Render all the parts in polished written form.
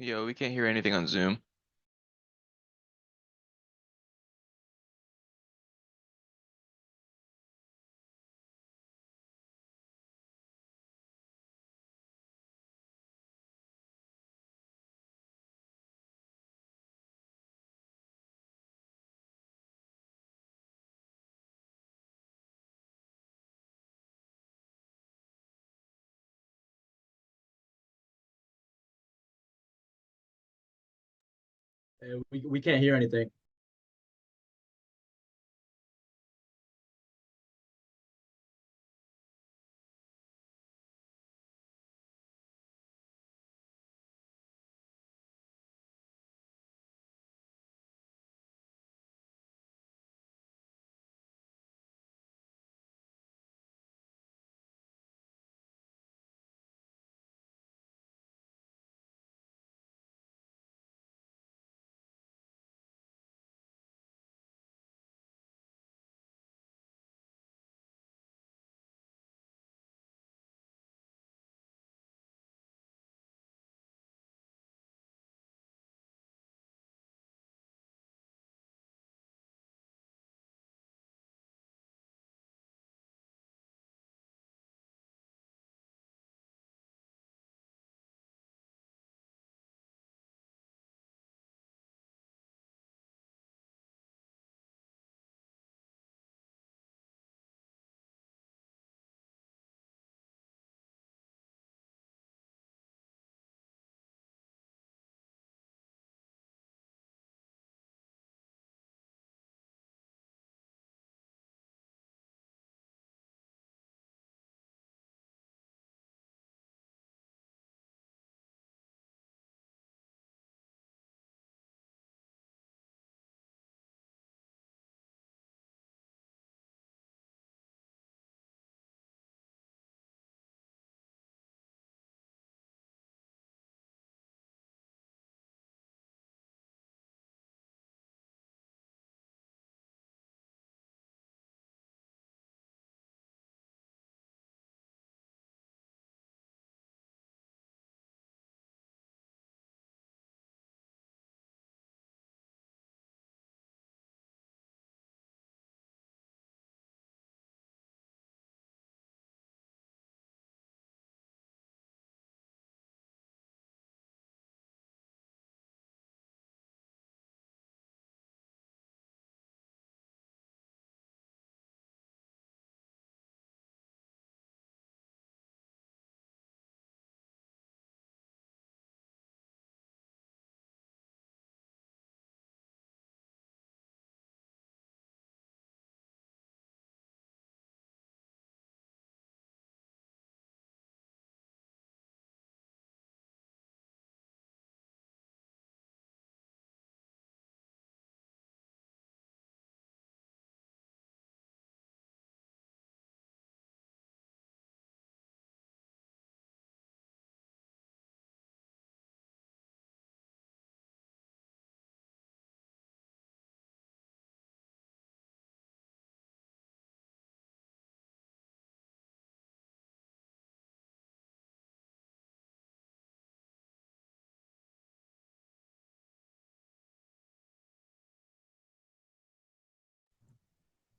Yo, we can't hear anything on Zoom. We can't hear anything.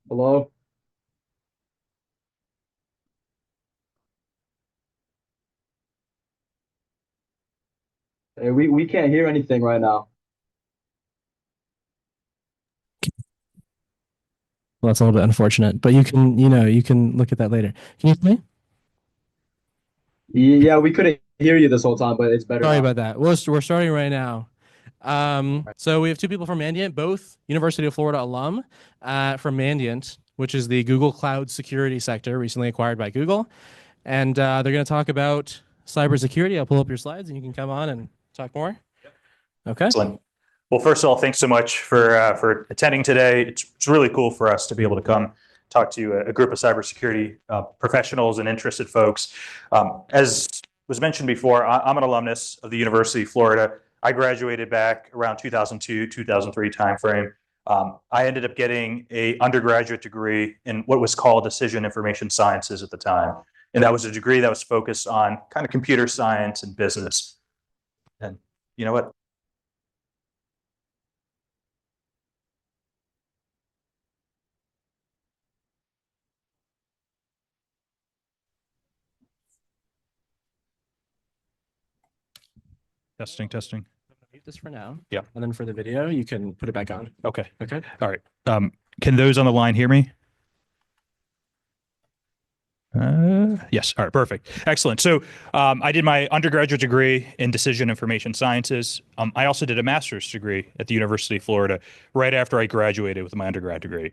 Hello? We can't hear anything right now. Well, that's a little bit unfortunate, but you can look at that later. Can you hear me? Yeah, we couldn't hear you this whole time, but it's better Sorry now. about that. We're starting right now. So we have two people from Mandiant, both University of Florida alum, from Mandiant, which is the Google Cloud security sector, recently acquired by Google, and they're going to talk about cybersecurity. I'll pull up your slides, and you can come on and talk more. Okay. Excellent. Well, first of all, thanks so much for attending today. It's really cool for us to be able to come talk to a group of cybersecurity professionals and interested folks. As was mentioned before, I'm an alumnus of the University of Florida. I graduated back around 2002, 2003 timeframe. I ended up getting a undergraduate degree in what was called decision information sciences at the time. And that was a degree that was focused on kind of computer science and business. And You know what? Testing, testing. Mute this for now. Yeah. And then for the video, you can put it back on. Okay. Okay. All right. Can those on the line hear me? Yes. All right. Perfect. Excellent. So I did my undergraduate degree in decision information sciences. I also did a master's degree at the University of Florida right after I graduated with my undergrad degree.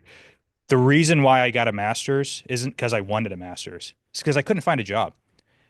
The reason why I got a master's isn't because I wanted a master's. It's because I couldn't find a job.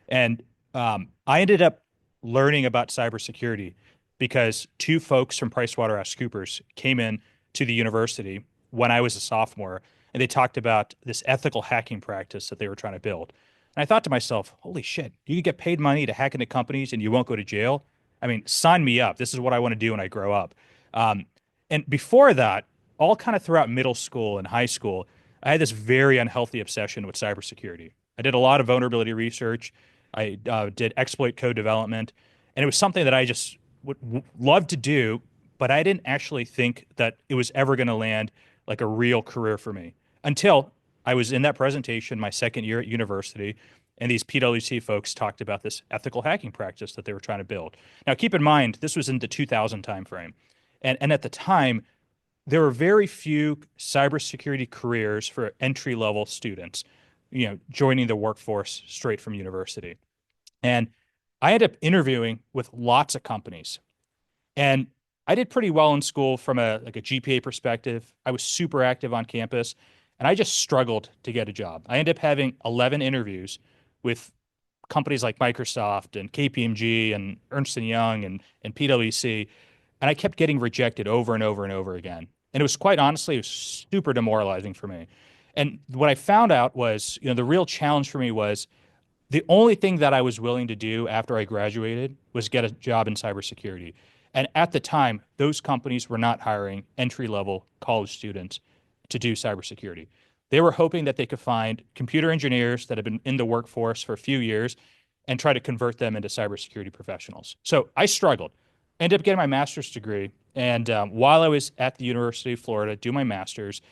And I ended up learning about cybersecurity because two folks from PricewaterhouseCoopers came in to the university when I was a sophomore, and they talked about this ethical hacking practice that they were trying to build. And I thought to myself, holy shit, you could get paid money to hack into companies and you won't go to jail. I mean, sign me up. This is what I want to do when I grow up. Um, and before that, all kind of throughout middle school and high school, I had this very unhealthy obsession with cybersecurity. I did a lot of vulnerability research. I did exploit code development, and it was something that I just would love to do, but I didn't actually think that it was ever going to land like a real career for me until I was in that presentation my second year at university, and these PwC folks talked about this ethical hacking practice that they were trying to build. Now, keep in mind, this was in the 2000 timeframe, and at the time, there were very few cybersecurity careers for entry level students, joining the workforce straight from university. And I ended up interviewing with lots of companies. And I did pretty well in school from a GPA perspective. I was super active on campus, and I just struggled to get a job. I ended up having 11 interviews with companies like Microsoft and KPMG and Ernst and Young and PwC, and I kept getting rejected over and over and over again. And it was quite honestly, it was super demoralizing for me. And what I found out was, the real challenge for me was the only thing that I was willing to do after I graduated was get a job in cybersecurity. And at the time, those companies were not hiring entry level college students to do cybersecurity. They were hoping that they could find computer engineers that have been in the workforce for a few years and try to convert them into cybersecurity professionals. So I struggled. I ended up getting my master's degree. And while I was at the University of Florida doing my master's,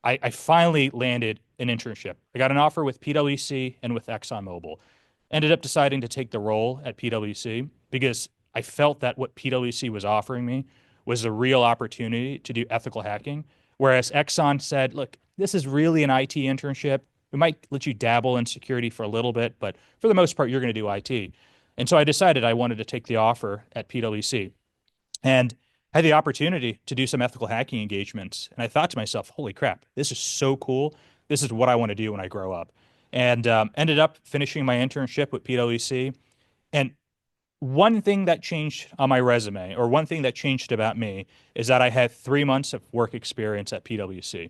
I finally landed an internship. I got an offer with PwC and with ExxonMobil. Ended up deciding to take the role at PwC because I felt that what PwC was offering me was a real opportunity to do ethical hacking. Whereas Exxon said, look, this is really an IT internship. We might let you dabble in security for a little bit, but for the most part, you're going to do IT. And so I decided I wanted to take the offer at PwC. And had the opportunity to do some ethical hacking engagements. And I thought to myself, holy crap, this is so cool. This is what I want to do when I grow up. And ended up finishing my internship with PwC. And one thing that changed on my resume, or one thing that changed about me, is that I had 3 months of work experience at PwC.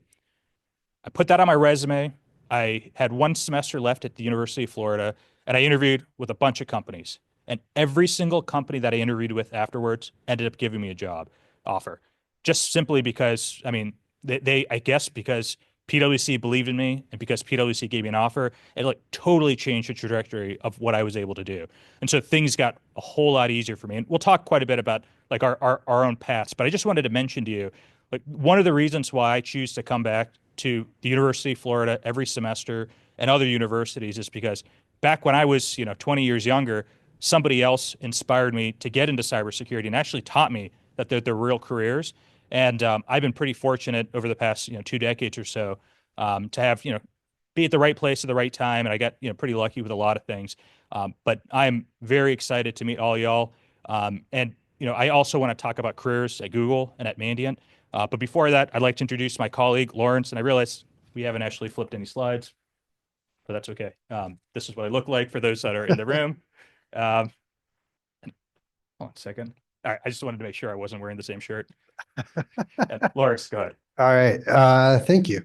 I put that on my resume. I had one semester left at the University of Florida, and I interviewed with a bunch of companies. And every single company that I interviewed with afterwards ended up giving me a job offer, just simply because, I mean, I guess because PwC believed in me and because PwC gave me an offer, it like totally changed the trajectory of what I was able to do. And so things got a whole lot easier for me. And we'll talk quite a bit about like our own paths, but I just wanted to mention to you, like one of the reasons why I choose to come back to the University of Florida every semester and other universities is because back when I was, 20 years younger, somebody else inspired me to get into cybersecurity and actually taught me that they're real careers. And I've been pretty fortunate over the past, 2 decades or so to have, be at the right place at the right time. And I got, pretty lucky with a lot of things. But I'm very excited to meet all y'all. And, I also want to talk about careers at Google and at Mandiant. But before that, I'd like to introduce my colleague, Lawrence. And I realize we haven't actually flipped any slides, but that's okay. This is what I look like for those that are in the room. Hold on a second. All right, I just wanted to make sure I wasn't wearing the same shirt. Lawrence, go ahead. All right. Thank you.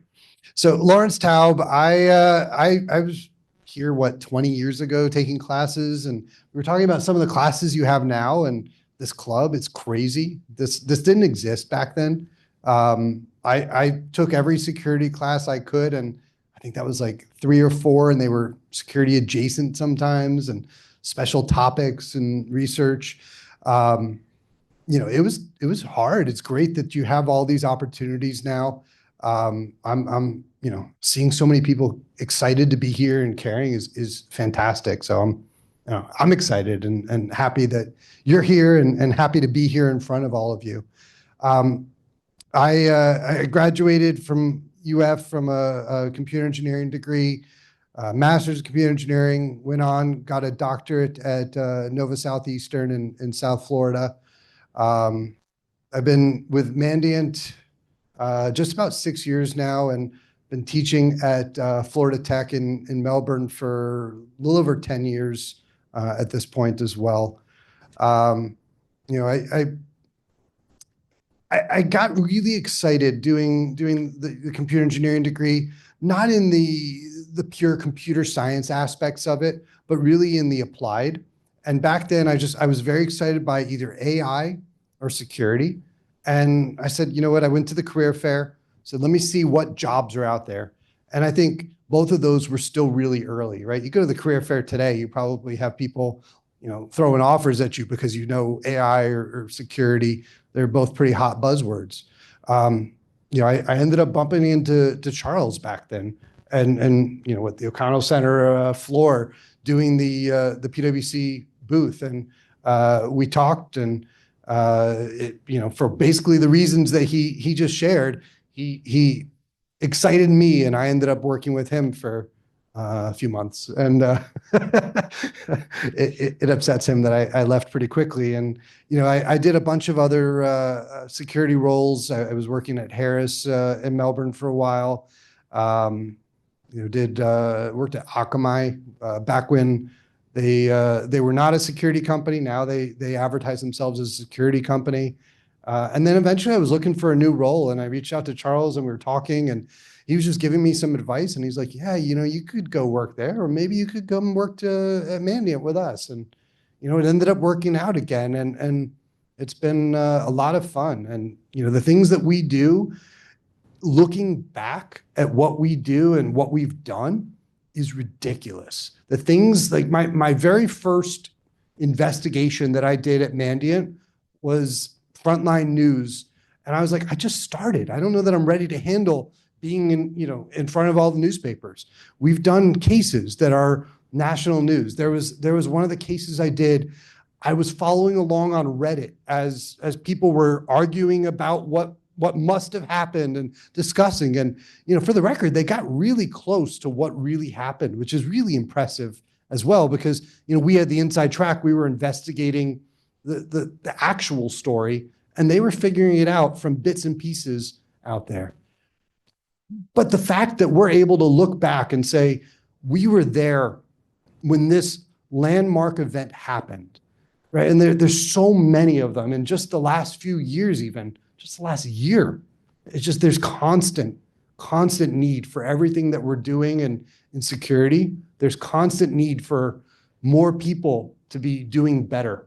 So Lawrence Taub, I was here, 20 years ago taking classes, and we were talking about some of the classes you have now and this club. It's crazy. This didn't exist back then. I took every security class I could, and I think that was like 3 or 4, and they were security adjacent sometimes and special topics and research. Um, it was hard. It's great that you have all these opportunities now. I'm seeing so many people excited to be here and caring is fantastic. So I'm excited and happy that you're here and happy to be here in front of all of you. Um, I graduated from UF from a computer engineering degree, master's of computer engineering, went on, got a doctorate at Nova Southeastern in South Florida. Um, I've been with Mandiant just about 6 years now and been teaching at Florida Tech in Melbourne for a little over 10 years at this point as well. Um, you know, I got really excited doing the computer engineering degree, not in the pure computer science aspects of it, but really in the applied. And back then, I was very excited by either AI or security. And I said, you know what? I went to the career fair, said, let me see what jobs are out there. And I think both of those were still really early, right? You go to the career fair today, you probably have people, throwing offers at you because AI or security. They're both pretty hot buzzwords. I ended up bumping into Charles back then, and with the O'Connell Center floor doing the PwC booth, and we talked, and for basically the reasons that he just shared, he excited me, and I ended up working with him for a few months, and it upsets him that I left pretty quickly. And I did a bunch of other security roles. I was working at Harris in Melbourne for a while. Did worked at Akamai back when they were not a security company. Now they advertise themselves as a security company. And then eventually I was looking for a new role, and I reached out to Charles and we were talking, and he was just giving me some advice, and he's like, yeah, you could go work there, or maybe you could come work at Mandiant with us. And, it ended up working out again. And it's been a lot of fun. And, the things that we do, looking back at what we do and what we've done is ridiculous. The things like my very first investigation that I did at Mandiant was frontline news. And I was like, I just started. I don't know that I'm ready to handle being in front of all the newspapers. We've done cases that are national news. There was one of the cases I did. I was following along on Reddit as people were arguing about what must have happened and discussing. And for the record, they got really close to what really happened, which is really impressive as well, because we had the inside track. We were investigating the actual story, and they were figuring it out from bits and pieces out there. But the fact that we're able to look back and say, we were there when this landmark event happened, right? And there's so many of them in just the last few years, even just the last year. It's just, there's constant need for everything that we're doing in security. There's constant need for more people to be doing better.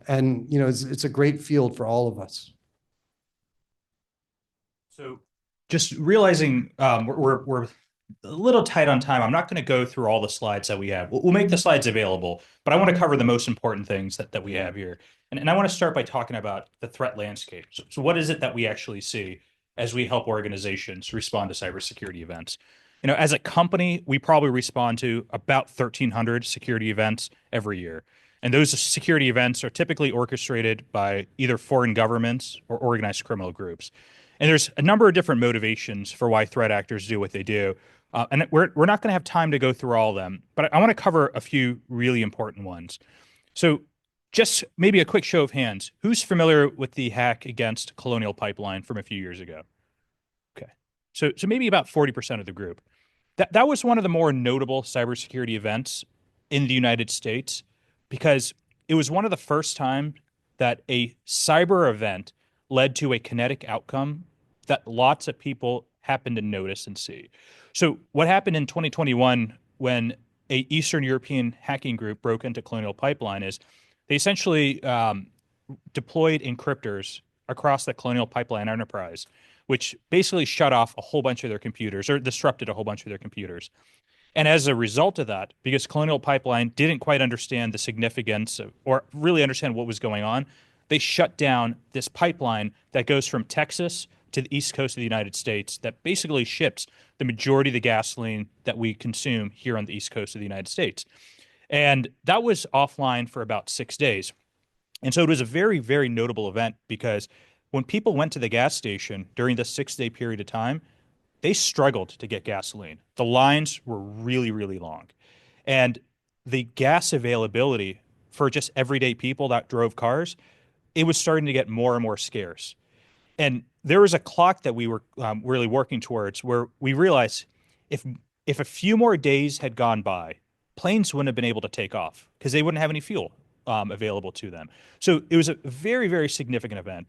And, it's a great field for all of us. So just realizing we're a little tight on time, I'm not going to go through all the slides that we have. We'll make the slides available, but I want to cover the most important things that we have here. And I want to start by talking about the threat landscape. So what is it that we actually see as we help organizations respond to cybersecurity events? As a company, we probably respond to about 1,300 security events every year. And those security events are typically orchestrated by either foreign governments or organized criminal groups. And there's a number of different motivations for why threat actors do what they do. And we're not going to have time to go through all of them, but I want to cover a few really important ones. So just maybe a quick show of hands. Who's familiar with the hack against Colonial Pipeline from a few years ago? Okay. So maybe about 40% of the group. That was one of the more notable cybersecurity events in the United States, because it was one of the first time that a cyber event led to a kinetic outcome that lots of people happened to notice and see. So what happened in 2021 when a Eastern European hacking group broke into Colonial Pipeline is they essentially deployed encryptors across the Colonial Pipeline enterprise, which basically shut off a whole bunch of their computers or disrupted a whole bunch of their computers. And as a result of that, because Colonial Pipeline didn't quite understand the significance or really understand what was going on, they shut down this pipeline that goes from Texas to the east coast of the United States that basically ships the majority of the gasoline that we consume here on the east coast of the United States. And that was offline for about 6 days. And so it was a very, very notable event because when people went to the gas station during the 6 day period of time, they struggled to get gasoline. The lines were really, really long. And the gas availability for just everyday people that drove cars, it was starting to get more and more scarce. And there was a clock that we were really working towards where we realized if if a few more days had gone by, planes wouldn't have been able to take off because they wouldn't have any fuel available to them. So it was a very, very significant event.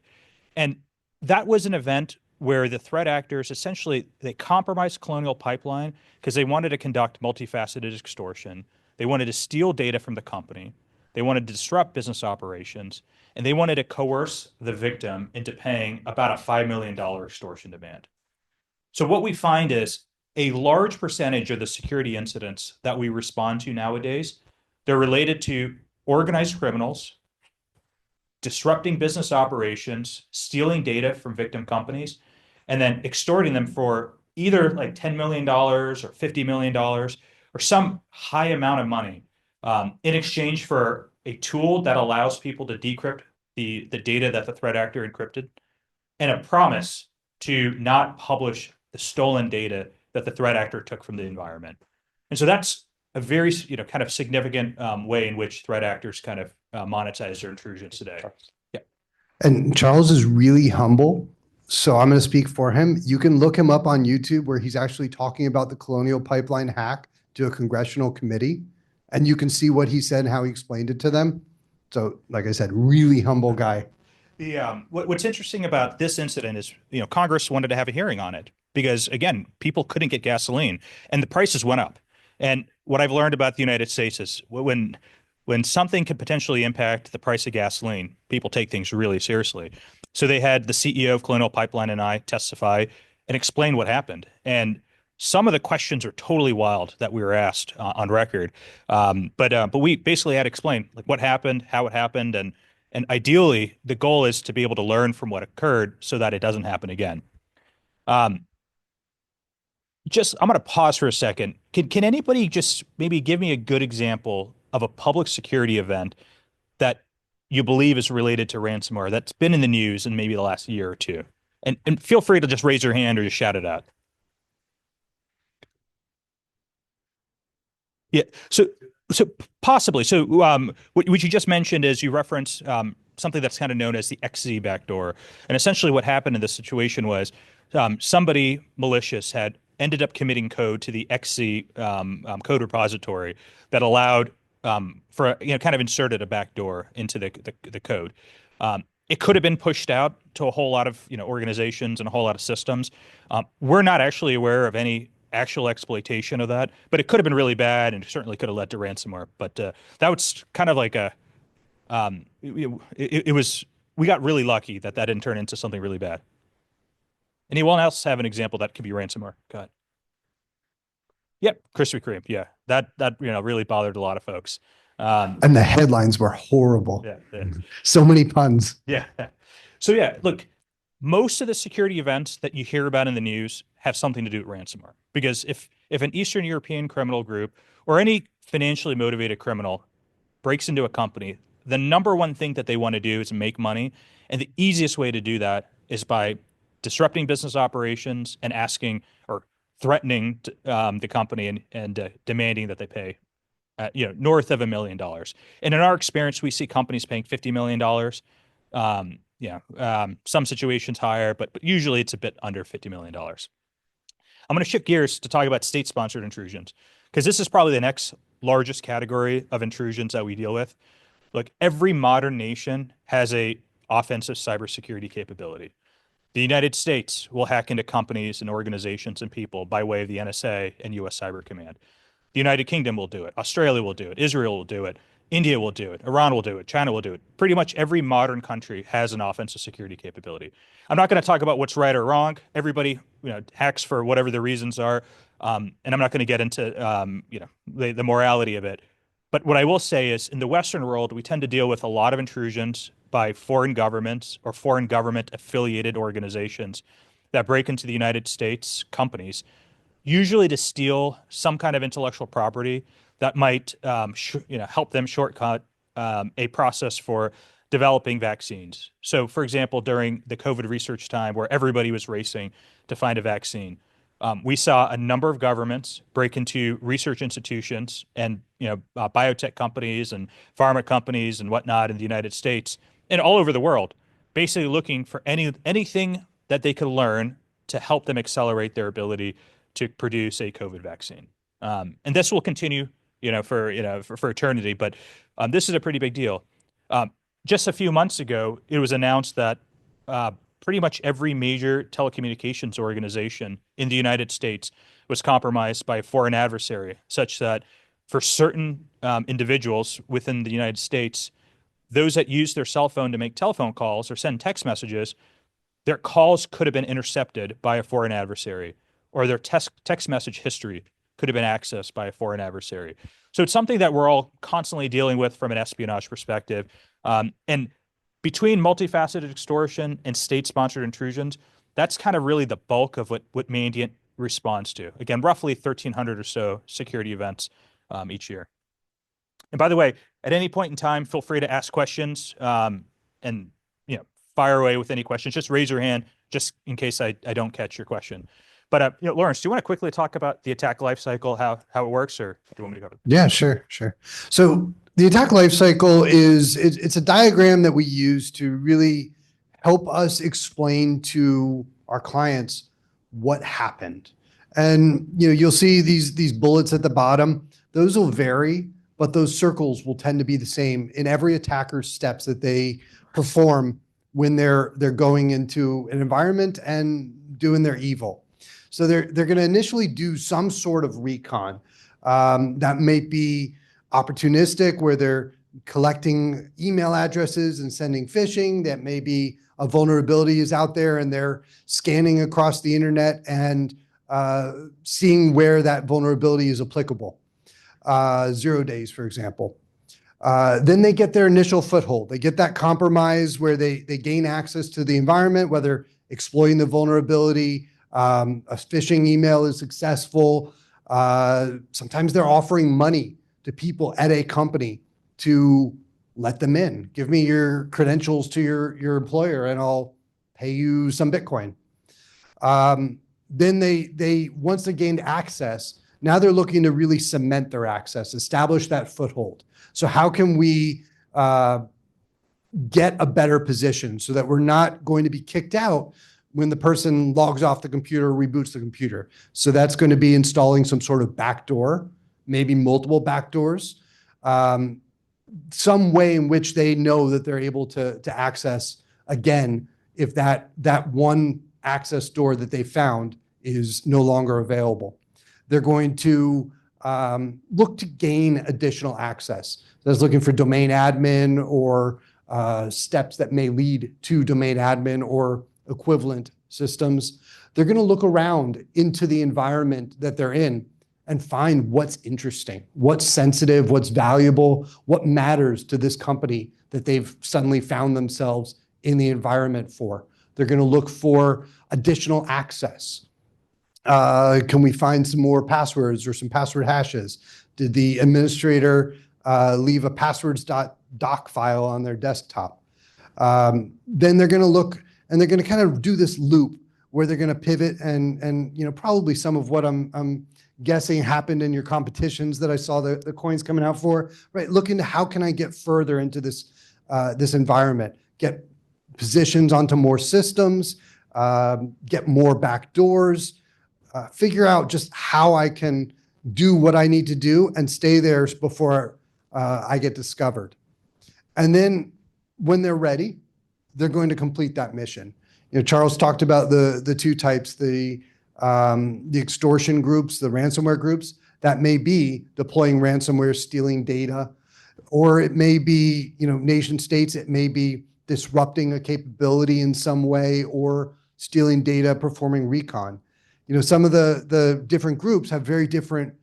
And that was an event where the threat actors essentially they compromised Colonial Pipeline because they wanted to conduct multifaceted extortion. They wanted to steal data from the company. They wanted to disrupt business operations, and they wanted to coerce the victim into paying about a $5 million extortion demand. So what we find is a large percentage of the security incidents that we respond to nowadays, they're related to organized criminals disrupting business operations, stealing data from victim companies, and then extorting them for either like $10 million or $50 million or some high amount of money in exchange for a tool that allows people to decrypt the data that the threat actor encrypted and a promise to not publish the stolen data that the threat actor took from the environment. And so that's a very, kind of significant way in which threat actors kind of monetize their intrusions today. Yeah. And Charles is really humble. So I'm going to speak for him. You can look him up on YouTube where he's actually talking about the Colonial Pipeline hack to a congressional committee. And you can see what he said and how he explained it to them. So, like I said, really humble guy. What's interesting about this incident is, Congress wanted to have a hearing on it because, again, people couldn't get gasoline and the prices went up. And what I've learned about the United States is when something could potentially impact the price of gasoline, people take things really seriously. So they had the CEO of Colonial Pipeline and I testify and explain what happened. And some of the questions are totally wild that we were asked on record. But we basically had to explain like what happened, how it happened, and ideally the goal is to be able to learn from what occurred so that it doesn't happen again. I'm going to pause for a second. Can anybody just maybe give me a good example of a public security event that you believe is related to ransomware that's been in the news in maybe the last year or two? And feel free to just raise your hand or just shout it out. Yeah. So possibly. So what you just mentioned is you reference something that's kind of known as the XZ backdoor. And essentially what happened in this situation was somebody malicious had ended up committing code to the XZ code repository that allowed for, kind of inserted a backdoor into the code. It could have been pushed out to a whole lot of, organizations and a whole lot of systems. We're not actually aware of any actual exploitation of that, but it could have been really bad and certainly could have led to ransomware. But that was kind of like it was, we got really lucky that didn't turn into something really bad. Anyone else have an example that could be ransomware? Go ahead. Yep, Krispy Kreme. Yeah, that really bothered a lot of folks. And the headlines were horrible. Yeah. So many puns. Yeah. So yeah, look, most of the security events that you hear about in the news have something to do with ransomware. Because if an Eastern European criminal group or any financially motivated criminal breaks into a company, the number one thing that they want to do is make money. And the easiest way to do that is by disrupting business operations and asking or threatening the company and demanding that they pay north of $1 million. And in our experience, we see companies paying $50 million. Some situations higher, but usually it's a bit under $50 million. I'm going to shift gears to talk about state-sponsored intrusions, because this is probably the next largest category of intrusions that we deal with. Look, every modern nation has a offensive cybersecurity capability. The United States will hack into companies and organizations and people by way of the NSA and US Cyber Command. The United Kingdom will do it. Australia will do it. Israel will do it. India will do it. Iran will do it. China will do it. Pretty much every modern country has an offensive security capability. I'm not going to talk about what's right or wrong. Everybody, hacks for whatever the reasons are, and I'm not going to get into, the morality of it. But what I will say is, in the Western world, we tend to deal with a lot of intrusions by foreign governments or foreign government affiliated organizations that break into the United States companies, usually to steal some kind of intellectual property that might help them shortcut a process for developing vaccines. So, for example, during the COVID research time where everybody was racing to find a vaccine, we saw a number of governments break into research institutions and biotech companies and pharma companies and whatnot in the United States and all over the world, basically looking for anything that they could learn to help them accelerate their ability to produce a COVID vaccine. And this will continue, for eternity. But this is a pretty big deal. Just a few months ago, it was announced that pretty much every major telecommunications organization in the United States was compromised by a foreign adversary, such that for certain individuals within the United States, those that use their cell phone to make telephone calls or send text messages, their calls could have been intercepted by a foreign adversary, or their text message history could have been accessed by a foreign adversary. So it's something that we're all constantly dealing with from an espionage perspective. And between multifaceted extortion and state-sponsored intrusions, that's kind of really the bulk of what Mandiant responds to. Again, roughly 1,300 or so security events each year. And by the way, at any point in time, feel free to ask questions and fire away with any questions. Just raise your hand, just in case I don't catch your question. But Lawrence, do you want to quickly talk about the attack lifecycle, how it works, or do you want me to cover it? Yeah, sure. So the attack lifecycle it's a diagram that we use to really help us explain to our clients what happened. And you'll see these bullets at the bottom. Those will vary, but those circles will tend to be the same in every attacker's steps that they perform when they're going into an environment and doing their evil. So they're going to initially do some sort of recon. That may be opportunistic, where they're collecting email addresses and sending phishing. That may be a vulnerability is out there and they're scanning across the internet and seeing where that vulnerability is applicable. 0 days, for example. Then they get their initial foothold. They get that compromise where they gain access to the environment, whether exploiting the vulnerability, a phishing email is successful. Sometimes they're offering money to people at a company to let them in. Give me your credentials to your employer and I'll pay you some Bitcoin. Then they once they gained access, now they're looking to really cement their access, establish that foothold. So how can we get a better position so that we're not going to be kicked out when the person logs off the computer or reboots the computer? So that's going to be installing some sort of backdoor, maybe multiple backdoors, some way in which they know that they're able to access again if that one access door that they found is no longer available. They're going to look to gain additional access. So that's looking for domain admin or steps that may lead to domain admin or equivalent systems. They're going to look around into the environment that they're in and find what's interesting, what's sensitive, what's valuable, what matters to this company that they've suddenly found themselves in the environment for. They're going to look for additional access. Can we find some more passwords or some password hashes? Did the administrator leave a passwords.doc file on their desktop? Then they're going to look and they're going to kind of do this loop where they're going to pivot and probably some of what I'm guessing happened in your competitions that I saw the coins coming out for, right? Look into how can I get further into this environment, get positions onto more systems, get more backdoors, figure out just how I can do what I need to do and stay there before I get discovered. And then when they're ready, they're going to complete that mission. Charles talked about the two types, the extortion groups, the ransomware groups. That may be deploying ransomware, stealing data, or it may be, nation states. It may be disrupting a capability in some way or stealing data, performing recon. Some of the different groups have very different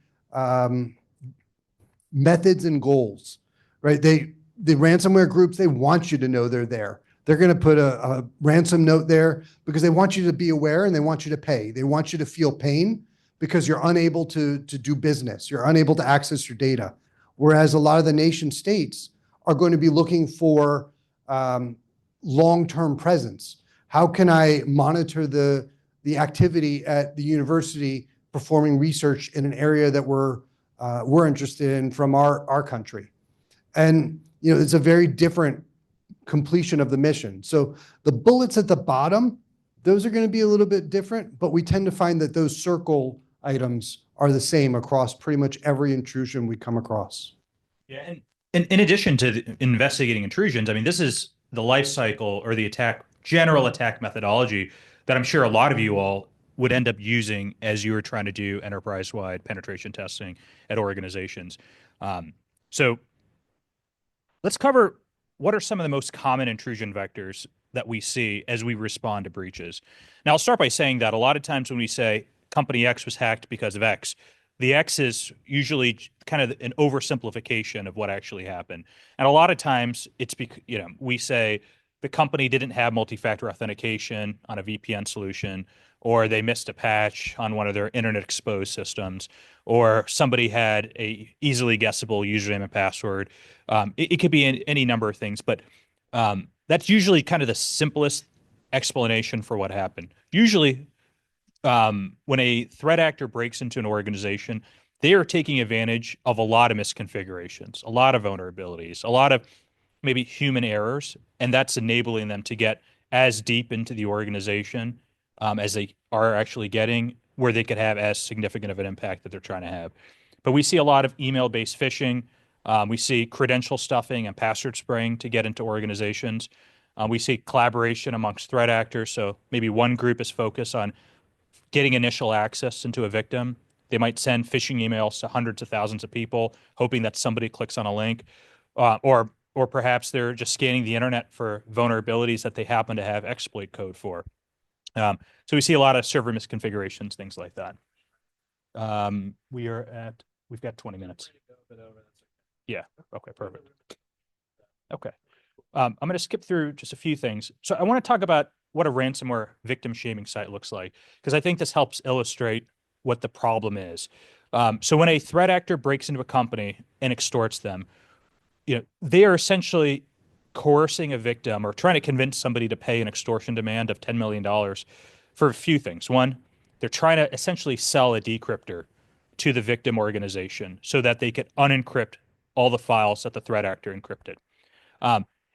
methods and goals, right? The ransomware groups, they want you to know they're there. They're going to put a ransom note there because they want you to be aware and they want you to pay. They want you to feel pain because you're unable to do business. You're unable to access your data. Whereas a lot of the nation states are going to be looking for long-term presence. How can I monitor the activity at the university performing research in an area that we're interested in from our country? And it's a very different completion of the mission. So the bullets at the bottom, those are going to be a little bit different, but we tend to find that those circle items are the same across pretty much every intrusion we come across. Yeah, and in addition to investigating intrusions, I mean, this is the life cycle or the general attack methodology that I'm sure a lot of you all would end up using as you were trying to do enterprise-wide penetration testing at organizations. So let's cover what are some of the most common intrusion vectors that we see as we respond to breaches. Now, I'll start by saying that a lot of times when we say company X was hacked because of X, the X is usually kind of an oversimplification of what actually happened. And a lot of times it's because, we say the company didn't have multi-factor authentication on a VPN solution, or they missed a patch on one of their internet exposed systems, or somebody had a easily guessable username and password. It could be any number of things, but that's usually kind of the simplest explanation for what happened. Usually, when a threat actor breaks into an organization, they are taking advantage of a lot of misconfigurations, a lot of vulnerabilities, a lot of maybe human errors, and that's enabling them to get as deep into the organization as they are actually getting, where they could have as significant of an impact that they're trying to have. But we see a lot of email-based phishing. We see credential stuffing and password spraying to get into organizations. We see collaboration amongst threat actors. So maybe one group is focused on getting initial access into a victim. They might send phishing emails to hundreds of thousands of people, hoping that somebody clicks on a link, or perhaps they're just scanning the internet for vulnerabilities that they happen to have exploit code for. So we see a lot of server misconfigurations, things like that. We've got 20 minutes. Yeah. Okay. Perfect. Okay. I'm going to skip through just a few things. So I want to talk about what a ransomware victim shaming site looks like, because I think this helps illustrate what the problem is. So when a threat actor breaks into a company and extorts them, they are essentially coercing a victim or trying to convince somebody to pay an extortion demand of $10 million for a few things. One, they're trying to essentially sell a decryptor to the victim organization so that they could unencrypt all the files that the threat actor encrypted.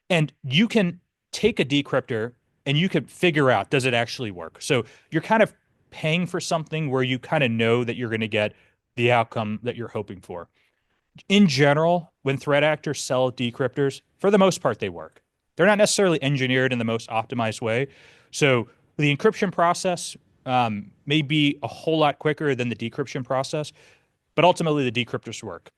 And you can take a decryptor and you can figure out, does it actually work? So you're kind of paying for something where you kind of know that you're going to get the outcome that you're hoping for. In general, when threat actors sell decryptors, for the most part, they work. They're not necessarily engineered in the most optimized way. So the encryption process may be a whole lot quicker than the decryption process, but ultimately the decryptors work.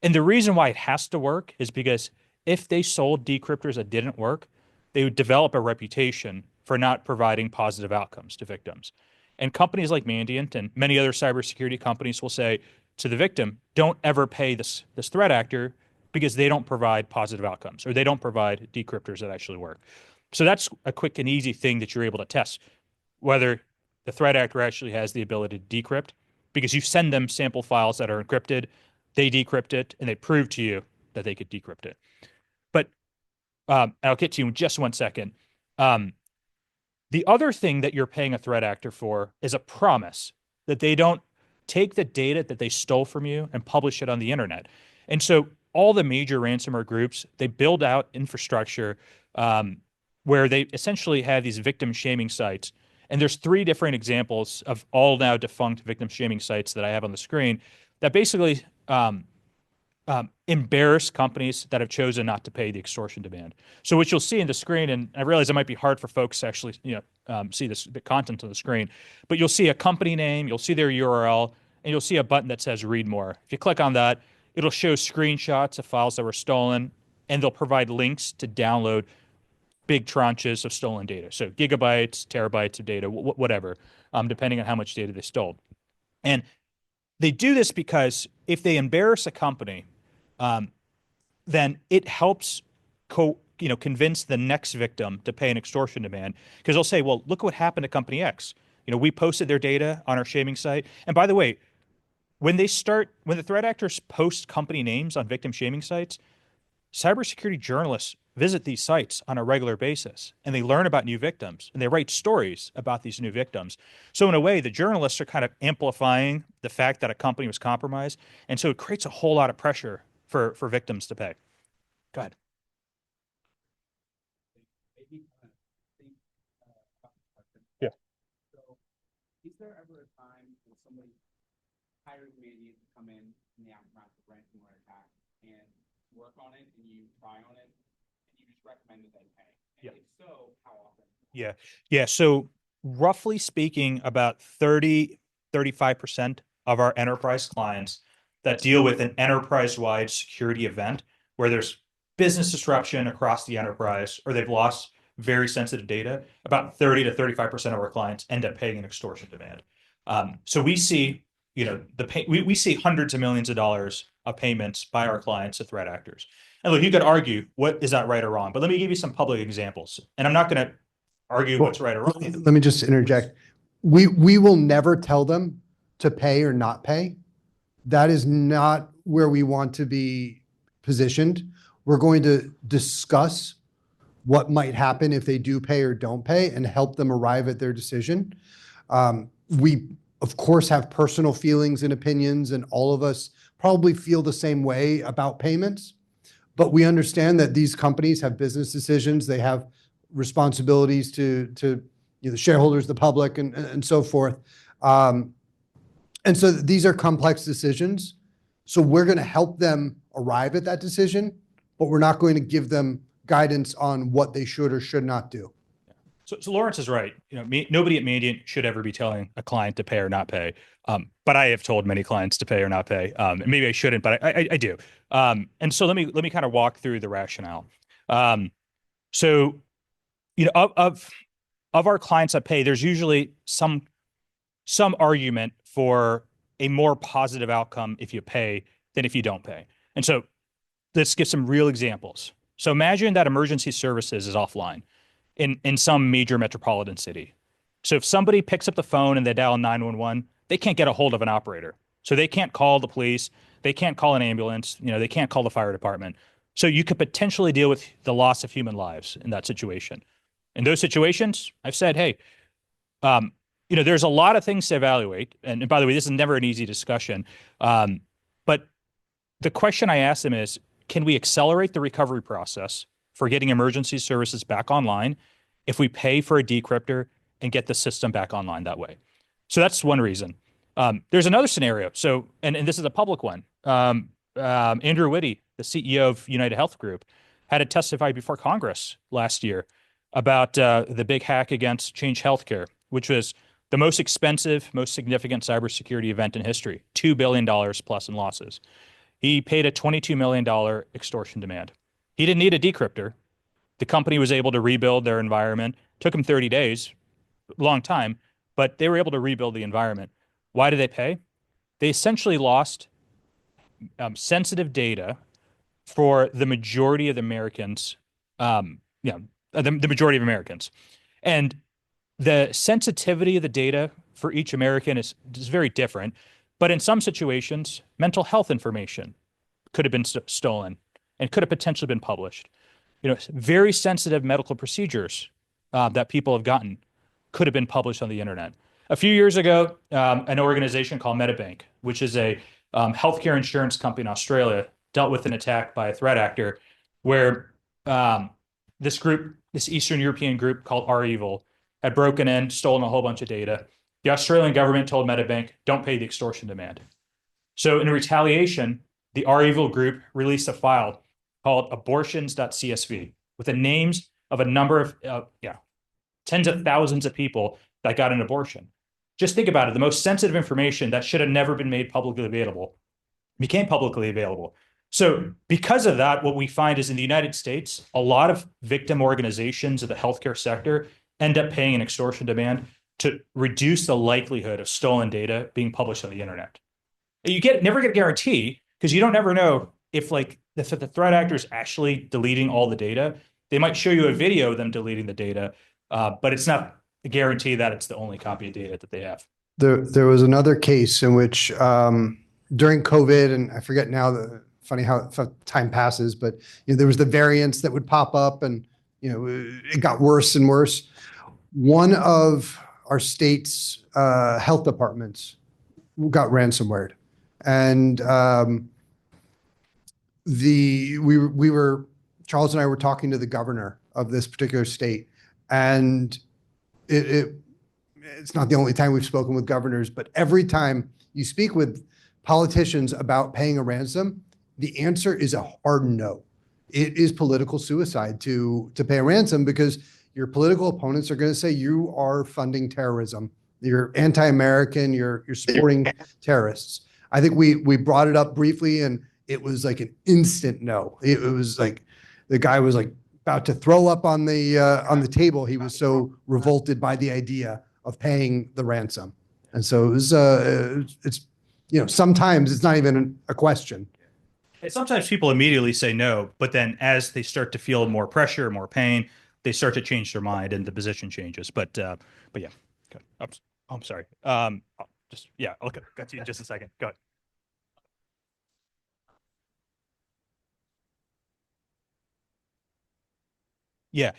And the reason why it has to work is because if they sold decryptors that didn't work, they would develop a reputation for not providing positive outcomes to victims. And companies like Mandiant and many other cybersecurity companies will say to the victim, don't ever pay this threat actor because they don't provide positive outcomes, or they don't provide decryptors that actually work. So that's a quick and easy thing that you're able to test, whether the threat actor actually has the ability to decrypt, because you send them sample files that are encrypted, they decrypt it, and they prove to you that they could decrypt it. But I'll get to you in just 1 second. The other thing that you're paying a threat actor for is a promise that they don't take the data that they stole from you and publish it on the internet. And so all the major ransomware groups, they build out infrastructure where they essentially have these victim shaming sites. And there's 3 different examples of all now defunct victim shaming sites that I have on the screen that basically embarrass companies that have chosen not to pay the extortion demand. So what you'll see in the screen, and I realize it might be hard for folks to actually see the content on the screen, but you'll see a company name, you'll see their URL, and you'll see a button that says read more. If you click on that, it'll show screenshots of files that were stolen, and they'll provide links to download big tranches of stolen data. So gigabytes, terabytes of data, whatever, depending on how much data they stole. And they do this because if they embarrass a company, then it helps convince the next victim to pay an extortion demand, because they'll say, well, look what happened to company X. We posted their data on our shaming site. And by the way, when the threat actors post company names on victim shaming sites, cybersecurity journalists visit these sites on a regular basis, and they learn about new victims, and they write stories about these new victims. So in a way, the journalists are kind of amplifying the fact that a company was compromised. And so it creates a whole lot of pressure for victims to pay. Go ahead. Yeah. So is there ever a time when somebody hires Mandiant to come in the aftermath of ransomware attack and work on it, and you try on it, and you just recommend that they pay? And if so, how often? Yeah. So roughly speaking, about 35% of our enterprise clients that deal with an enterprise-wide security event where there's business disruption across the enterprise, or they've lost very sensitive data, about 30 to 35% of our clients end up paying an extortion demand. So we see, we see hundreds of millions of dollars of payments by our clients to threat actors. And look, you could argue what is that right or wrong, but let me give you some public examples. And I'm not going to argue what's right or wrong. Let me just interject. We will never tell them to pay or not pay. That is not where we want to be positioned. We're going to discuss what might happen if they do pay or don't pay and help them arrive at their decision. We, of course, have personal feelings and opinions, and all of us probably feel the same way about payments. But we understand that these companies have business decisions. They have responsibilities to the shareholders, the public, and so forth. And so these are complex decisions. So we're going to help them arrive at that decision, but we're not going to give them guidance on what they should or should not do. So Lawrence is right. Nobody at Mandiant should ever be telling a client to pay or not pay. But I have told many clients to pay or not pay. And maybe I shouldn't, but I do. And so let me kind of walk through the rationale. So of our clients that pay, there's usually some argument for a more positive outcome if you pay than if you don't pay. And so let's give some real examples. So imagine that emergency services is offline in some major metropolitan city. So if somebody picks up the phone and they dial 911, they can't get a hold of an operator. So they can't call the police, they can't call an ambulance, they can't call the fire department. So you could potentially deal with the loss of human lives in that situation. In those situations, I've said, hey, there's a lot of things to evaluate. And by the way, this is never an easy discussion. But the question I ask them is, can we accelerate the recovery process for getting emergency services back online if we pay for a decryptor and get the system back online that way? So that's one reason. There's another scenario. So, and this is a public one. Andrew Whitty, the CEO of United Health Group, had to testify before Congress last year about the big hack against Change Healthcare, which was the most expensive, most significant cybersecurity event in history, $2 billion plus in losses. He paid a $22 million extortion demand. He didn't need a decryptor. The company was able to rebuild their environment. Took them 30 days, long time, but they were able to rebuild the environment. Why did they pay? They essentially lost sensitive data for the majority of the Americans, the majority of Americans. And the sensitivity of the data for each American is very different. But in some situations, mental health information could have been stolen and could have potentially been published. Very sensitive medical procedures that people have gotten could have been published on the internet. A few years ago, an organization called Medibank, which is a healthcare insurance company in Australia, dealt with an attack by a threat actor where this Eastern European group called REvil had broken in, stolen a whole bunch of data. The Australian government told Medibank, don't pay the extortion demand. So in retaliation, the REvil group released a file called abortions.csv with the names of a number of tens of thousands of people that got an abortion. Just think about it. The most sensitive information that should have never been made publicly available became publicly available. So because of that, what we find is in the United States, a lot of victim organizations of the healthcare sector end up paying an extortion demand to reduce the likelihood of stolen data being published on the internet. You never get a guarantee because you don't ever know if like the threat actor is actually deleting all the data. They might show you a video of them deleting the data, but it's not a guarantee that it's the only copy of data that they have. There was another case in which during COVID, and I forget now, funny how time passes, but there was the variants that would pop up, and it got worse and worse. One of our state's health departments got ransomware, and we were Charles and I were talking to the governor of this particular state, and it's not the only time we've spoken with governors, but every time you speak with politicians about paying a ransom, the answer is a hard no. It is political suicide to pay a ransom because your political opponents are going to say you are funding terrorism. You're anti-American. You're supporting terrorists. I think we brought it up briefly, and it was like an instant no. It was like the guy was like about to throw up on the table. He was so revolted by the idea of paying the ransom. And so it was, it's, sometimes it's not even a question. And sometimes people immediately say no, but then as they start to feel more pressure, more pain, they start to change their mind and the position changes. But yeah, okay. I'm sorry. I'll got to you in just a second. Go ahead. Yeah.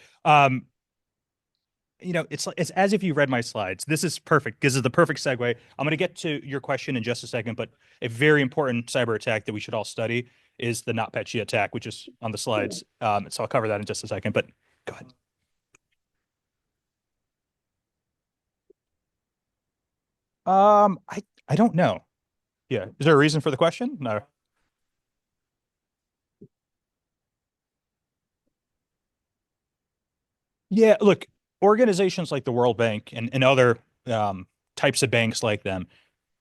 It's as if you read my slides. This is perfect. This is the perfect segue. I'm going to get to your question in just a second, but a very important cyber attack that we should all study is the NotPetya attack, which is on the slides. So I'll cover that in just a second, but go ahead. I don't know. Yeah. Is there a reason for the question? No. Yeah, look, organizations like the World Bank and other types of banks like them,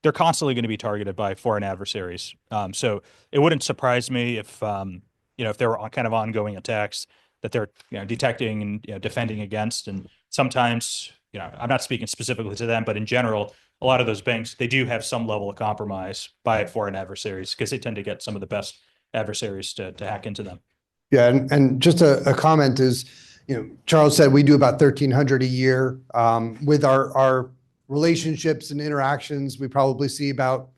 they're constantly going to be targeted by foreign adversaries. So it wouldn't surprise me if there were kind of ongoing attacks that they're detecting and defending against. And sometimes, I'm not speaking specifically to them, but in general, a lot of those banks, they do have some level of compromise by foreign adversaries because they tend to get some of the best adversaries to hack into them. Yeah, and just a comment is, Charles said we do about 1,300 a year. With our relationships and interactions, we probably see about,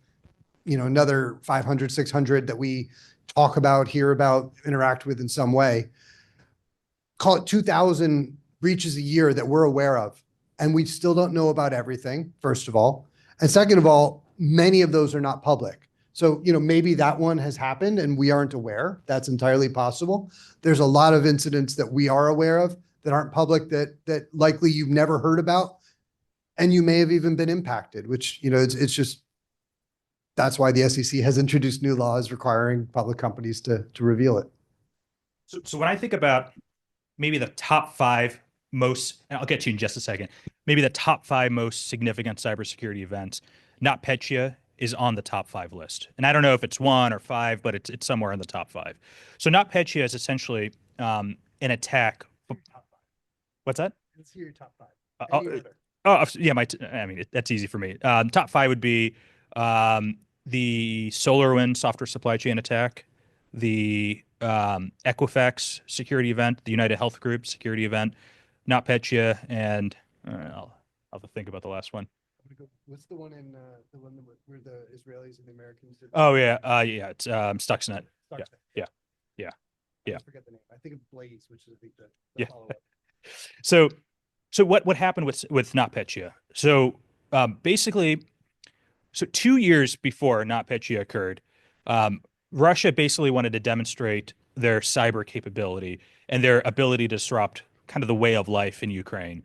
another 500, 600 that we talk about, hear about, interact with in some way. Call it 2,000 breaches a year that we're aware of. And we still don't know about everything, first of all. And second of all, many of those are not public. So, maybe that one has happened and we aren't aware. That's entirely possible. There's a lot of incidents that we are aware of that aren't public that likely you've never heard about. And you may have even been impacted, which, it's just, that's why the SEC has introduced new laws requiring public companies to reveal it. So when I think about maybe the top five most, and I'll get to you in just a second, maybe the top five most significant cybersecurity events, NotPetya is on the top five list. And I don't know if it's one or five, but it's somewhere in the top five. So NotPetya is essentially an attack. What's that? Let's hear your top five. Yeah, that's easy for me. Top five would be the SolarWinds software supply chain attack, the Equifax security event, the United Health Group security event, NotPetya, and I'll have to think about the last one. What's the one in the one where the Israelis and the Americans did? Oh yeah, it's Stuxnet. Stuxnet. Yeah. I forget the name. I think of Blaze, which is yeah. So what happened with NotPetya? So basically, 2 years before NotPetya occurred, Russia basically wanted to demonstrate their cyber capability and their ability to disrupt kind of the way of life in Ukraine,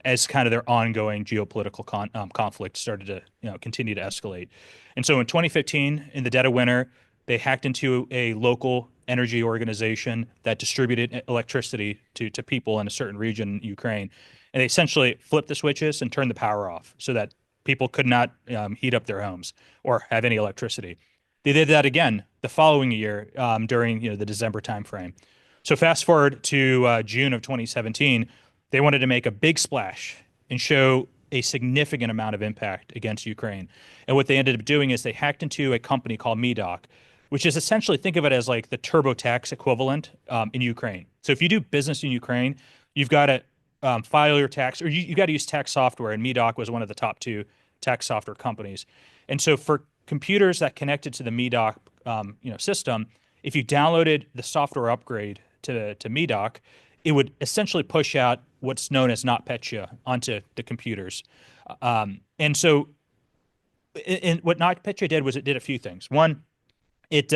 as kind of their ongoing geopolitical conflict started to continue to escalate. And so in 2015, in the dead of winter, they hacked into a local energy organization that distributed electricity to people in a certain region in Ukraine. And they essentially flipped the switches and turned the power off so that people could not heat up their homes or have any electricity. They did that again the following year during the December timeframe. So fast forward to June of 2017, they wanted to make a big splash and show a significant amount of impact against Ukraine. And what they ended up doing is they hacked into a company called MEDOC, which is essentially, think of it as like the TurboTax equivalent in Ukraine. So if you do business in Ukraine, you've got to file your tax, or you got to use tax software, and MEDOC was one of the top two tax software companies. And so for computers that connected to the MEDOC system, if you downloaded the software upgrade to MEDOC, it would essentially push out what's known as NotPetya onto the computers. And so what NotPetya did was it did a few things. One, it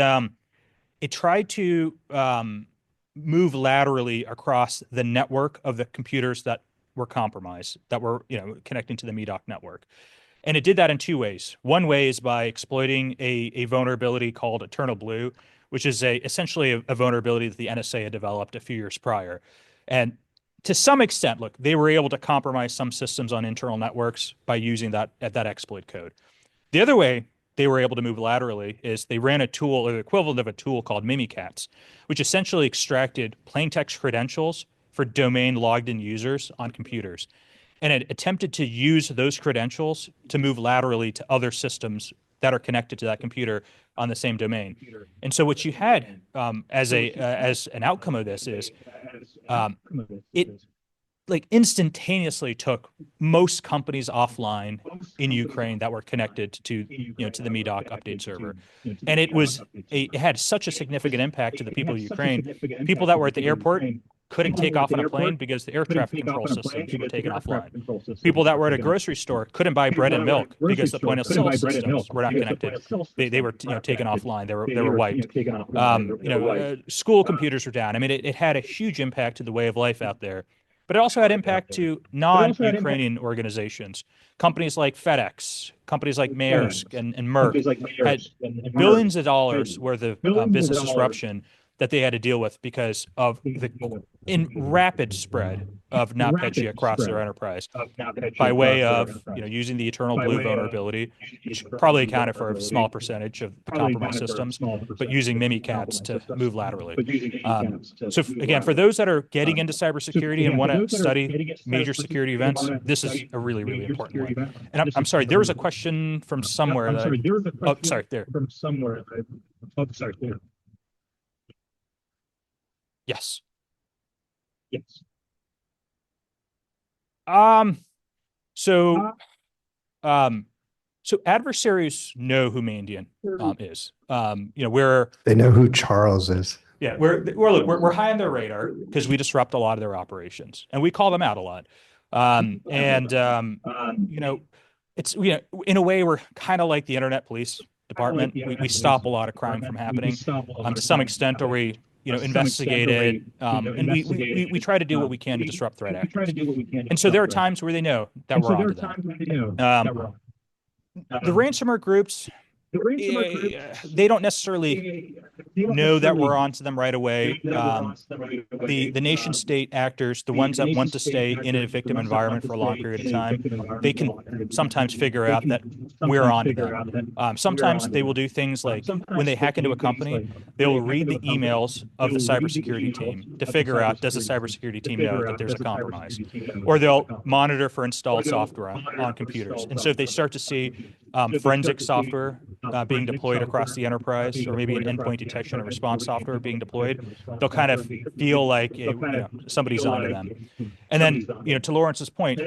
tried to move laterally across the network of the computers that were compromised, that were connecting to the MEDOC network. And it did that in two ways. One way is by exploiting a vulnerability called Eternal Blue, which is essentially a vulnerability that the NSA had developed a few years prior. And to some extent, look, they were able to compromise some systems on internal networks by using that exploit code. The other way they were able to move laterally is they ran a tool, or the equivalent of a tool called Mimikatz, which essentially extracted plain text credentials for domain logged in users on computers. And it attempted to use those credentials to move laterally to other systems that are connected to that computer on the same domain. And so what you had as an outcome of this is it like instantaneously took most companies offline in Ukraine that were connected to the MEDOC update server, and it had such a significant impact to the people of Ukraine. People that were at the airport couldn't take off on a plane because the air traffic control systems were taken offline. People that were at a grocery store couldn't buy bread and milk because the point of sale systems were not connected. They were taken offline. They were wiped. School computers were down. I mean, it had a huge impact to the way of life out there. But it also had impact to non-Ukrainian organizations. Companies like FedEx, companies like Maersk and Merck had billions of dollars worth of business disruption that they had to deal with because of the rapid spread of NotPetya across their enterprise by way of using the Eternal Blue vulnerability, which probably accounted for a small percentage of the compromised systems, but using Mimikatz to move laterally. So again, for those that are getting into cybersecurity and want to study major security events, this is a really, really important one. And I'm sorry, there was a question from somewhere that oh, sorry, there. Yes. So so adversaries know who Mandiant is. They know who Charles is. Yeah, we're high on their radar because we disrupt a lot of their operations, and we call them out a lot. It's in a way we're kind of like the internet police department. We stop a lot of crime from happening to some extent, or we investigate it, and we try to do what we can to disrupt threat actors. And so there are times where they know that we're onto them. The ransomware groups, they don't necessarily know that we're onto them right away. The nation state actors, the ones that want to stay in a victim environment for a long period of time, they can sometimes figure out that we're onto them. Sometimes they will do things like when they hack into a company, they will read the emails of the cybersecurity team to figure out, does the cybersecurity team know that there's a compromise? Or they'll monitor for installed software on computers. And so if they start to see forensic software being deployed across the enterprise, or maybe an endpoint detection and response software being deployed, they'll kind of feel like somebody's onto them. And then, to Lawrence's point,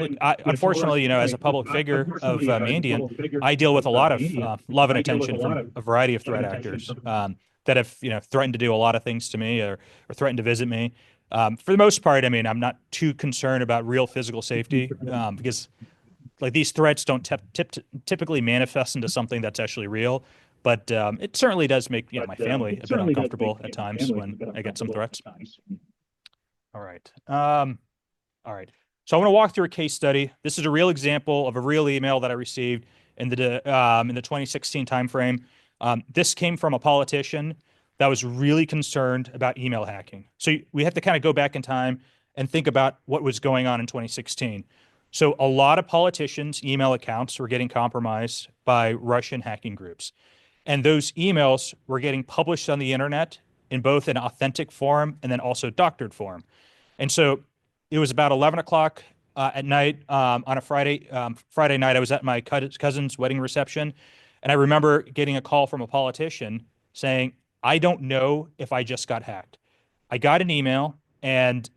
unfortunately, as a public figure of Mandiant, I deal with a lot of love and attention from a variety of threat actors that have, threatened to do a lot of things to me or threatened to visit me. For the most part, I mean, I'm not too concerned about real physical safety because like these threats don't typically manifest into something that's actually real, but it certainly does make my family a bit uncomfortable at times when I get some threats. All right. All right. So I want to walk through a case study. This is a real example of a real email that I received in the 2016 timeframe. This came from a politician that was really concerned about email hacking. So we have to kind of go back in time and think about what was going on in 2016. So a lot of politicians' email accounts were getting compromised by Russian hacking groups. And those emails were getting published on the internet in both an authentic form and then also doctored form. And so it was about 11 o'clock at night on a Friday night. I was at my cousin's wedding reception. And I remember getting a call from a politician saying, I don't know if I just got hacked. I got an email and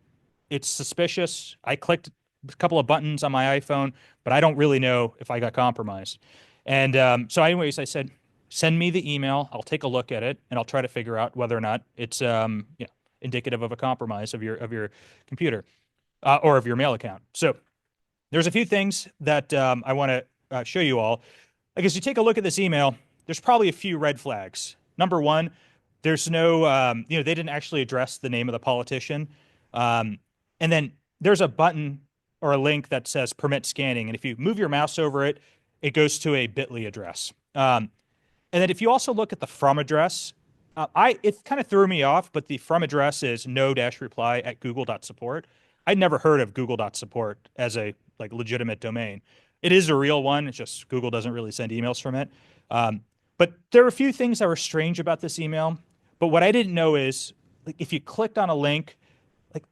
it's suspicious. I clicked a couple of buttons on my iPhone, but I don't really know if I got compromised. And so, anyways, I said, send me the email. I'll take a look at it, and I'll try to figure out whether or not it's indicative of a compromise of your computer or of your mail account. So, there's a few things that I want to show you all. I guess you take a look at this email. There's probably a few red flags. Number one, there's no, they didn't actually address the name of the politician. And then there's a button or a link that says permit scanning. And if you move your mouse over it, it goes to a bit.ly address. And then if you also look at the from address, it kind of threw me off, but the from address is no-reply at google.support. I'd never heard of google.support as a legitimate domain. It is a real one. It's just Google doesn't really send emails from it. But there were a few things that were strange about this email. But what I didn't know is if you clicked on a link,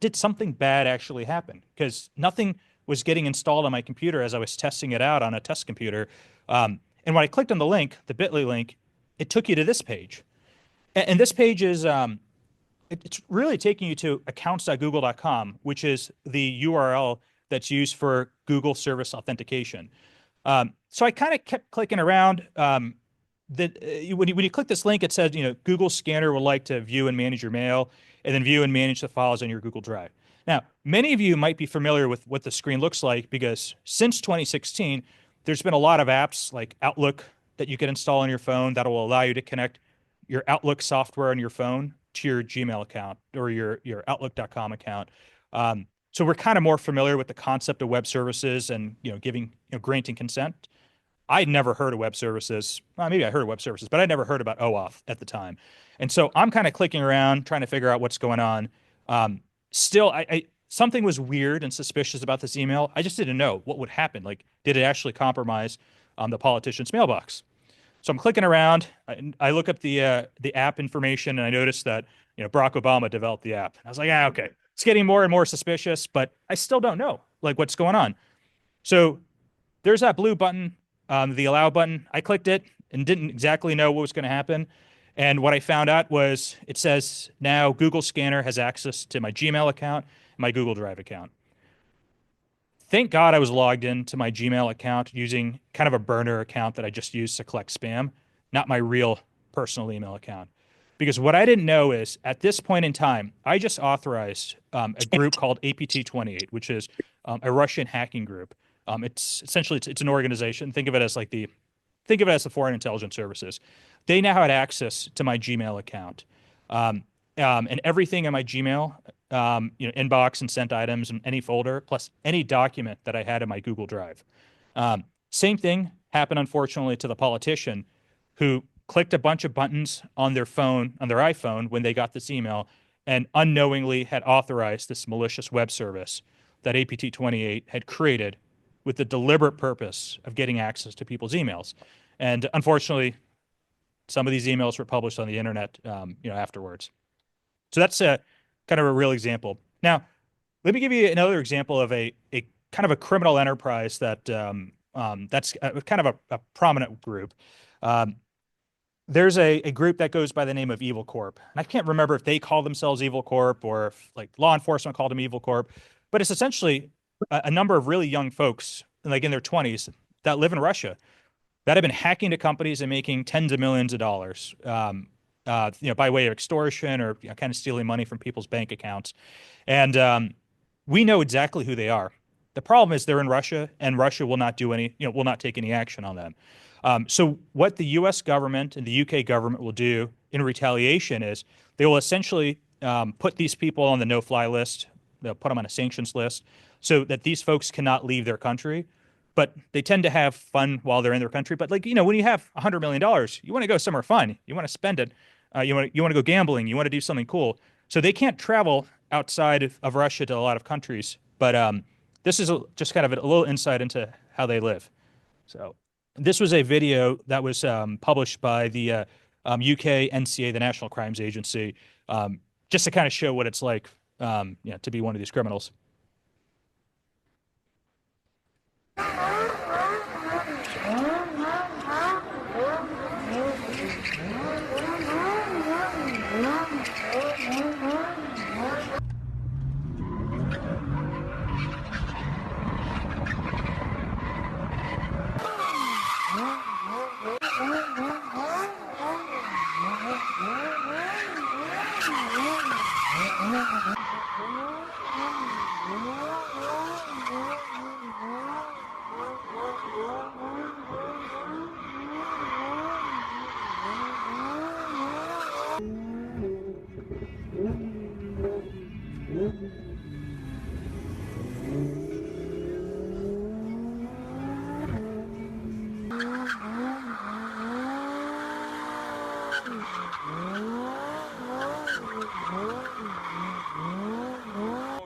did something bad actually happen? Because nothing was getting installed on my computer as I was testing it out on a test computer. And when I clicked on the link, the bit.ly link, it took you to this page. And this page is, it's really taking you to accounts.google.com, which is the URL that's used for Google service authentication. So I kind of kept clicking around. When you click this link, it says, Google Scanner would like to view and manage your mail, and then view and manage the files on your Google Drive. Now, many of you might be familiar with what the screen looks like because since 2016, there's been a lot of apps like Outlook that you can install on your phone that will allow you to connect your Outlook software on your phone to your Gmail account or your Outlook.com account. So we're kind of more familiar with the concept of web services and granting consent. I'd never heard of web services. Well, maybe I heard of web services, but I never heard about OAuth at the time. And so I'm kind of clicking around, trying to figure out what's going on. Still, something was weird and suspicious about this email. I just didn't know what would happen. Did it actually compromise the politician's mailbox? So I'm clicking around. I look up the app information, and I noticed that Barack Obama developed the app. I was like, okay, it's getting more and more suspicious, but I still don't know what's going on. So there's that blue button, the allow button. I clicked it and didn't exactly know what was going to happen. And what I found out was it says now Google Scanner has access to my Gmail account, and my Google Drive account. Thank God I was logged into my Gmail account using kind of a burner account that I just used to collect spam, not my real personal email account. Because what I didn't know is at this point in time, I just authorized a group called APT28, which is a Russian hacking group. It's essentially it's an organization. Think of it as the Foreign Intelligence Services. They now had access to my Gmail account, and everything in my Gmail, inbox and sent items and any folder, plus any document that I had in my Google Drive. Same thing happened, unfortunately, to the politician who clicked a bunch of buttons on their phone, on their iPhone, when they got this email, and unknowingly had authorized this malicious web service that APT28 had created with the deliberate purpose of getting access to people's emails. And unfortunately, some of these emails were published on the internet, afterwards. So that's a kind of a real example. Now, let me give you another example of a kind of a criminal enterprise that that's kind of a prominent group. There's a group that goes by the name of Evil Corp. And I can't remember if they call themselves Evil Corp or if law enforcement called them Evil Corp, but it's essentially a number of really young folks, in their 20s, that live in Russia that have been hacking to companies and making tens of millions of dollars, by way of extortion or kind of stealing money from people's bank accounts. And we know exactly who they are. The problem is they're in Russia, and Russia will not will not take any action on them. So what the U.S. government and the U.K. government will do in retaliation is they will essentially put these people on the no-fly list. They'll put them on a sanctions list so that these folks cannot leave their country. But they tend to have fun while they're in their country. But when you have $100 million, you want to go somewhere fun. You want to spend it. You want to go gambling. You want to do something cool. So they can't travel outside of Russia to a lot of countries. But this is just kind of a little insight into how they live. So This was a video that was published by the UK NCA, the National Crimes Agency, just to kind of show what it's like to be one of these criminals.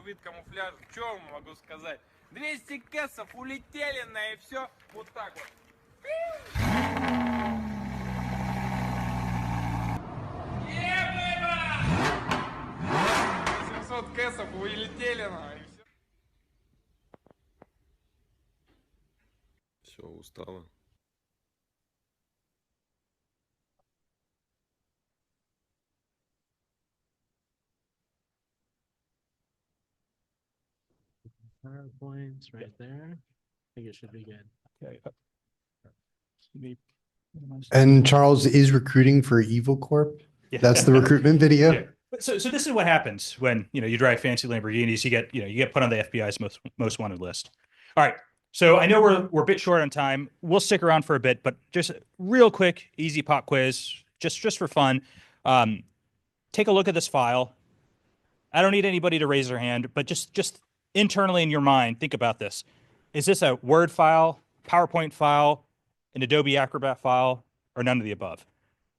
Вид камуфляжа, что вам могу сказать? 200 кэсов улетели на и все вот так вот. 700 кэсов улетели на и все. Все, устала. PowerPoint's right there. I think it should be good. Okay. And Charles is recruiting for Evil Corp. Yeah. That's the recruitment video. Yeah. So this is what happens when you drive fancy Lamborghinis. You get put on the FBI's most wanted list. All right. So I know we're a bit short on time. We'll stick around for a bit, but just real quick, easy pop quiz, just for fun. Take a look at this file. I don't need anybody to raise their hand, but just internally in your mind, think about this. Is this a Word file, PowerPoint file, an Adobe Acrobat file, or none of the above?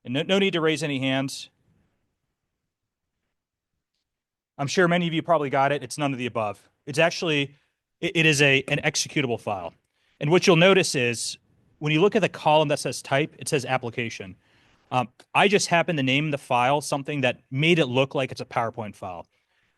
And no need to raise any hands. I'm sure many of you probably got it. It's none of the above. It's actually, it is an executable file. And what you'll notice is when you look at the column that says type, it says application. I just happened to name the file something that made it look like it's a PowerPoint file.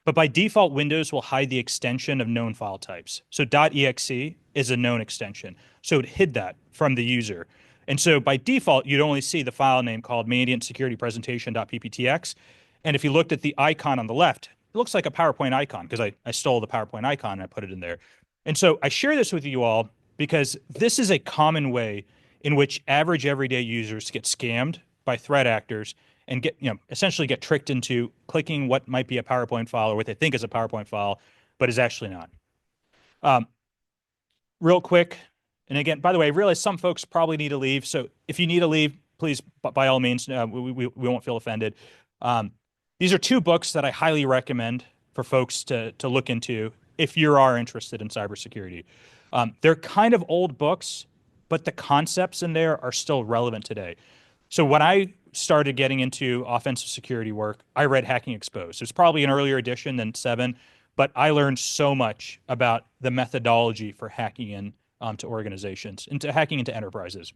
But by default, Windows will hide the extension of known file types. So .exe is a known extension. So it hid that from the user. And so by default, you'd only see the file name called Mandiant Security Presentation.pptx. And if you looked at the icon on the left, it looks like a PowerPoint icon because I stole the PowerPoint icon and I put it in there. And so I share this with you all because this is a common way in which average everyday users get scammed by threat actors and essentially get tricked into clicking what might be a PowerPoint file or what they think is a PowerPoint file, but is actually not. Real quick, and again, by the way, I realize some folks probably need to leave. So if you need to leave, please, by all means, we won't feel offended. These are two books that I highly recommend for folks to look into if you are interested in cybersecurity. They're kind of old books, but the concepts in there are still relevant today. So when I started getting into offensive security work, I read Hacking Exposed. It's probably an earlier edition than 7, but I learned so much about the methodology for hacking into organizations, into hacking into enterprises.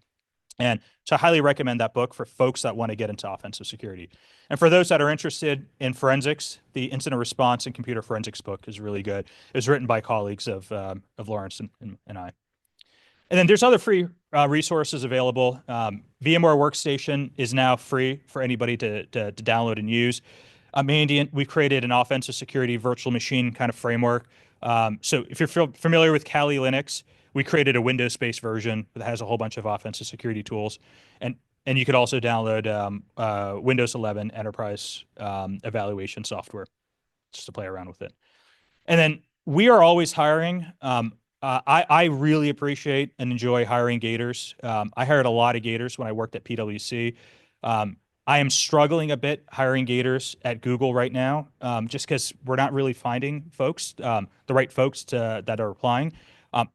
And so I highly recommend that book for folks that want to get into offensive security. And for those that are interested in forensics, the Incident Response and Computer Forensics book is really good. It was written by colleagues of Lawrence and I. And then there's other free resources available. VMware Workstation is now free for anybody to download and use. Mandiant, we created an offensive security virtual machine kind of framework. So if you're familiar with Kali Linux, we created a Windows-based version that has a whole bunch of offensive security tools. And you could also download Windows 11 enterprise evaluation software just to play around with it. And then we are always hiring. I really appreciate and enjoy hiring Gators. I hired a lot of Gators when I worked at PwC. I am struggling a bit hiring Gators at Google right now, just because we're not really finding folks, the right folks that are applying.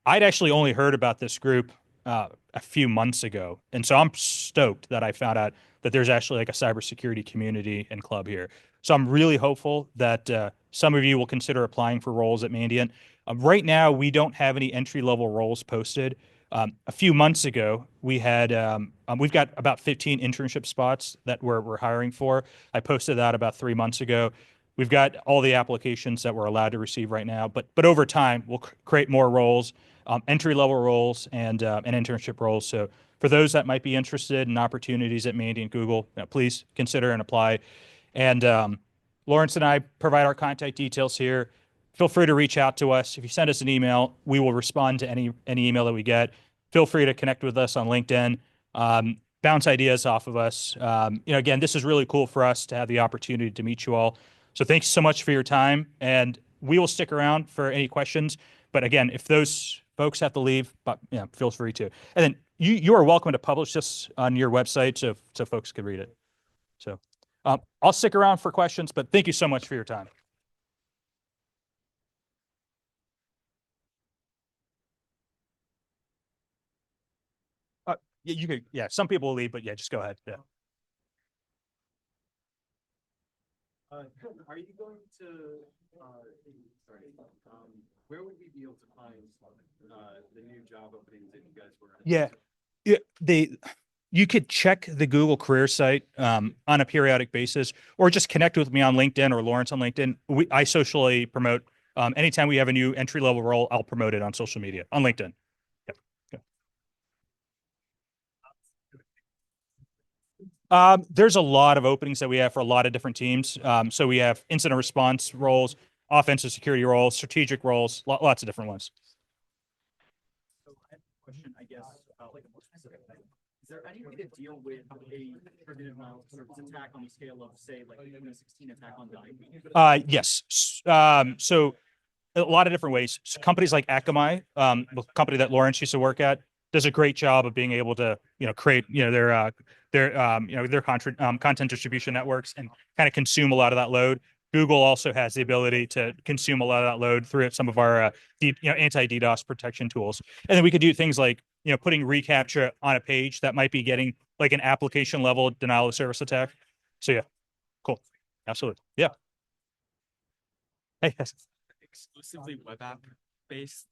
I'd actually only heard about this group a few months ago, and so I'm stoked that I found out that there's actually like a cybersecurity community and club here. So I'm really hopeful that some of you will consider applying for roles at Mandiant. Right now, we don't have any entry-level roles posted. A few months ago, we've got about 15 internship spots that we're hiring for. I posted that about 3 months ago. We've got all the applications that we're allowed to receive right now, but over time, we'll create more roles, entry-level roles and internship roles. So for those that might be interested in opportunities at Mandiant Google, please consider and apply. And Lawrence and I provide our contact details here. Feel free to reach out to us. If you send us an email, we will respond to any email that we get. Feel free to connect with us on LinkedIn. Bounce ideas off of us. Again, this is really cool for us to have the opportunity to meet you all. So thanks so much for your time, and we will stick around for any questions. But again, if those folks have to leave, but feel free to. And then you are welcome to publish this on your website so folks can read it. So I'll stick around for questions, but thank you so much for your time. Yeah, you could. Yeah, some people will leave, but yeah, just go ahead. Yeah. Are you going to, sorry, where would we be able to find the new job openings that you guys were? Yeah, you could check the Google career site on a periodic basis, or just connect with me on LinkedIn or Lawrence on LinkedIn. I socially promote. Anytime we have a new entry-level role, I'll promote it on social media, on LinkedIn. There's a lot of openings that we have for a lot of different teams. So we have incident response roles, offensive security roles, strategic roles, lots of different ones. So I have a question, I guess, about like a more specific thing. Is there any way to deal with a targeted mouse attack on the scale of, say, like a 16 attack on Dyke? Yes. So a lot of different ways. So companies like Akamai, the company that Lawrence used to work at, does a great job of being able to, create, their content distribution networks and kind of consume a lot of that load. Google also has the ability to consume a lot of that load through some of our anti-DDoS protection tools. And then we could do things like, putting reCAPTCHA on a page that might be getting like an application level denial of service attack. So yeah, cool. Absolutely. Yeah. Hey, yes. Exclusively web app based